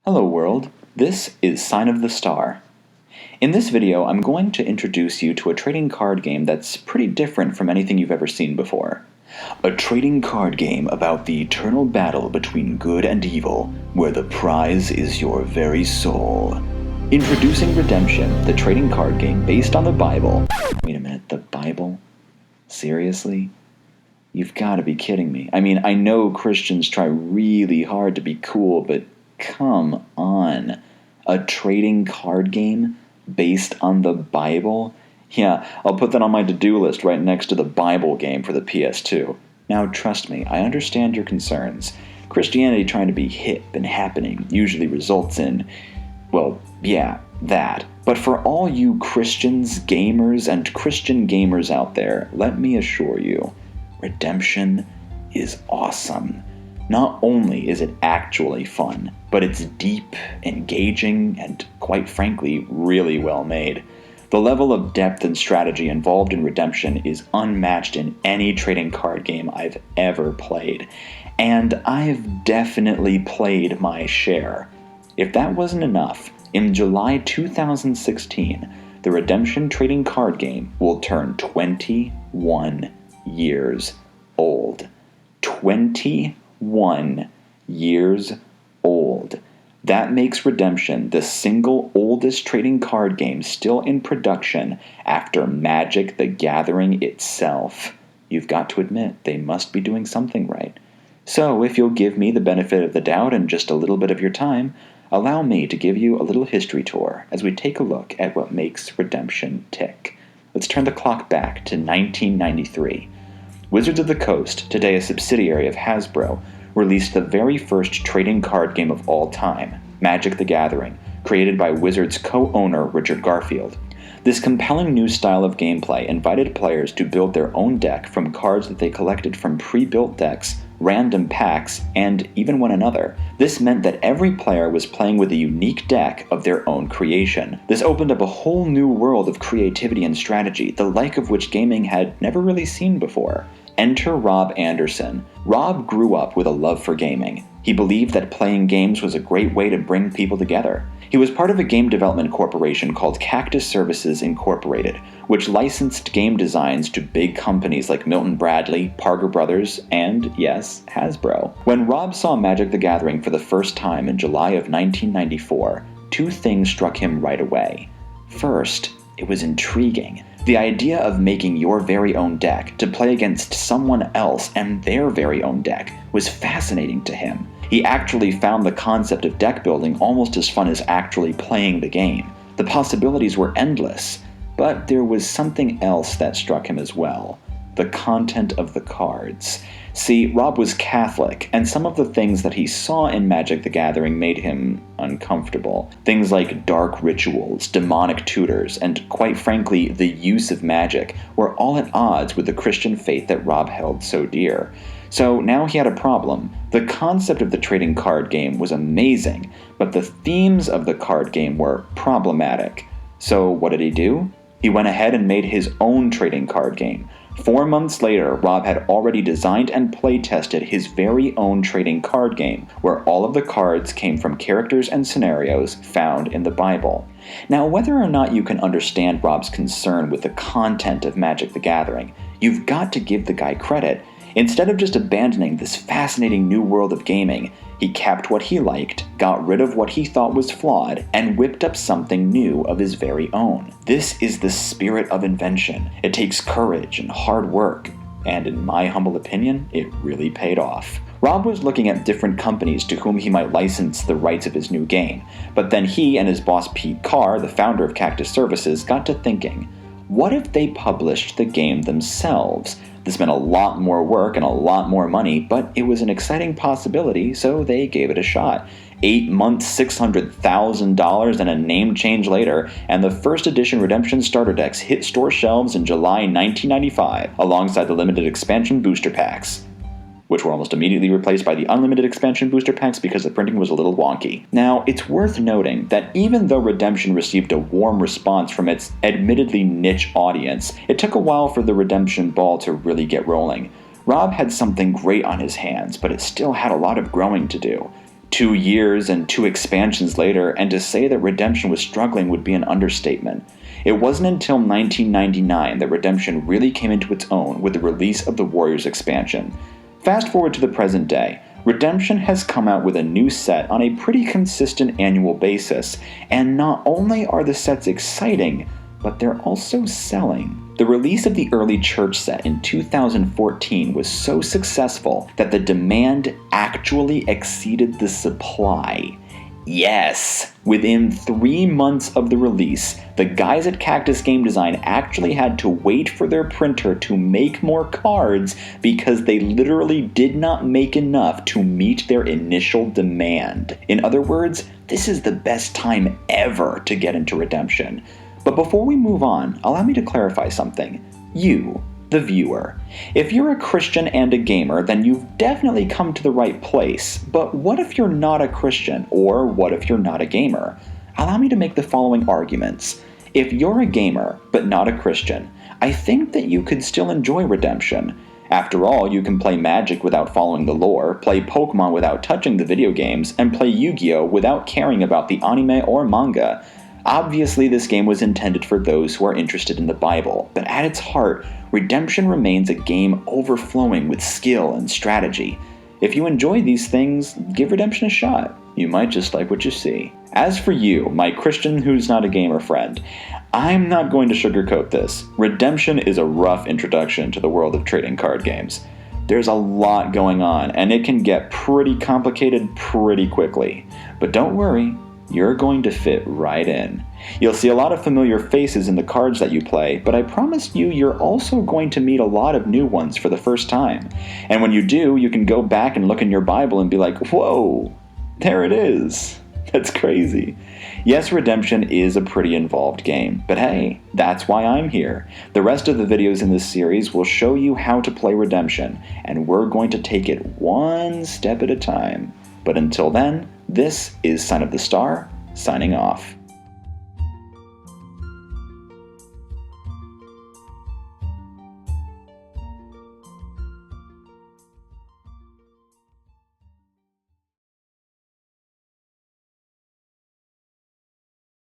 Hello world, this is Sign of the Star. In this video, I'm going to introduce you to a trading card game that's pretty different from anything you've ever seen before. A trading card game about the eternal battle between good and evil, where the prize is your very soul. Introducing Redemption, the trading card game based on the Bible. Wait a minute, the Bible? Seriously? You've got to be kidding me. I mean, I know Christians try really hard to be cool, but come on. A trading card game based on the Bible? Yeah, I'll put that on my to-do list right next to the Bible game for the PS2. Now, trust me, I understand your concerns. Christianity trying to be hip and happening usually results in, well, yeah, that. But for all you Christians, gamers, and Christian gamers out there, let me assure you, Redemption is awesome. Not only is it actually fun, but it's deep, engaging, and quite frankly, really well made. The level of depth and strategy involved in Redemption is unmatched in any trading card game I've ever played, and I've definitely played my share. If that wasn't enough, in July 2016, the Redemption trading card game will turn 21 years old. 21 years old. That makes Redemption the single oldest trading card game still in production after Magic the Gathering itself. You've got to admit, they must be doing something right. So, if you'll give me the benefit of the doubt and just a little bit of your time, allow me to give you a little history tour as we take a look at what makes Redemption tick. Let's turn the clock back to 1993. Wizards of the Coast, today a subsidiary of Hasbro, released the very first trading card game of all time, Magic the Gathering, created by Wizards co-owner Richard Garfield. This compelling new style of gameplay invited players to build their own deck from cards that they collected from pre-built decks, random packs, and even one another. This meant that every player was playing with a unique deck of their own creation. This opened up a whole new world of creativity and strategy, the like of which gaming had never really seen before. Enter Rob Anderson. Rob grew up with a love for gaming. He believed that playing games was a great way to bring people together. He was part of a game development corporation called Cactus Services Incorporated, which licensed game designs to big companies like Milton Bradley, Parker Brothers, and, yes, Hasbro. When Rob saw Magic the Gathering for the first time in July of 1994, two things struck him right away. First, it was intriguing. The idea of making your very own deck to play against someone else and their very own deck was fascinating to him. He actually found the concept of deck building almost as fun as actually playing the game. The possibilities were endless, but there was something else that struck him as well: the content of the cards. See, Rob was Catholic, and some of the things that he saw in Magic the Gathering made him uncomfortable. Things like dark rituals, demonic tutors, and quite frankly, the use of magic were all at odds with the Christian faith that Rob held so dear. So now he had a problem. The concept of the trading card game was amazing, but the themes of the card game were problematic. So what did he do? He went ahead and made his own trading card game. 4 months later, Rob had already designed and play-tested his very own trading card game, where all of the cards came from characters and scenarios found in the Bible. Now, whether or not you can understand Rob's concern with the content of Magic the Gathering, you've got to give the guy credit. Instead of just abandoning this fascinating new world of gaming, he kept what he liked, got rid of what he thought was flawed, and whipped up something new of his very own. This is the spirit of invention. It takes courage and hard work, and in my humble opinion, it really paid off. Rob was looking at different companies to whom he might license the rights of his new game, but then he and his boss Pete Carr, the founder of Cactus Services, got to thinking, what if they published the game themselves? This meant a lot more work and a lot more money, but it was an exciting possibility, so they gave it a shot. 8 months, $600,000, and a name change later, and the first edition Redemption starter decks hit store shelves in July 1995, alongside the limited expansion booster packs, which were almost immediately replaced by the unlimited expansion booster packs because the printing was a little wonky. Now, it's worth noting that even though Redemption received a warm response from its admittedly niche audience, it took a while for the Redemption ball to really get rolling. Rob had something great on his hands, but it still had a lot of growing to do. 2 years and 2 expansions later, and to say that Redemption was struggling would be an understatement. It wasn't until 1999 that Redemption really came into its own with the release of the Warriors expansion. Fast forward to the present day, Redemption has come out with a new set on a pretty consistent annual basis, and not only are the sets exciting, but they're also selling. The release of the early church set in 2014 was so successful that the demand actually exceeded the supply. Yes! Within 3 months of the release, the guys at Cactus Game Design actually had to wait for their printer to make more cards because they literally did not make enough to meet their initial demand. In other words, this is the best time ever to get into Redemption. But before we move on, allow me to clarify something. You, the viewer. If you're a Christian and a gamer, then you've definitely come to the right place. But what if you're not a Christian, or what if you're not a gamer? Allow me to make the following arguments. If you're a gamer, but not a Christian, I think that you could still enjoy Redemption. After all, you can play Magic without following the lore, play Pokemon without touching the video games, and play Yu-Gi-Oh! Without caring about the anime or manga. Obviously, this game was intended for those who are interested in the Bible, but at its heart, Redemption remains a game overflowing with skill and strategy. If you enjoy these things, give Redemption a shot. You might just like what you see. As for you, my Christian who's not a gamer friend, I'm not going to sugarcoat this. Redemption is a rough introduction to the world of trading card games. There's a lot going on, and it can get pretty complicated pretty quickly. But don't worry. You're going to fit right in. You'll see a lot of familiar faces in the cards that you play, but I promise you're also going to meet a lot of new ones for the first time. And when you do, you can go back and look in your Bible and be like, whoa, there it is. That's crazy. Yes, Redemption is a pretty involved game, but hey, that's why I'm here. The rest of the videos in this series will show you how to play Redemption, and we're going to take it one step at a time. But until then, this is Sign of the Star, signing off.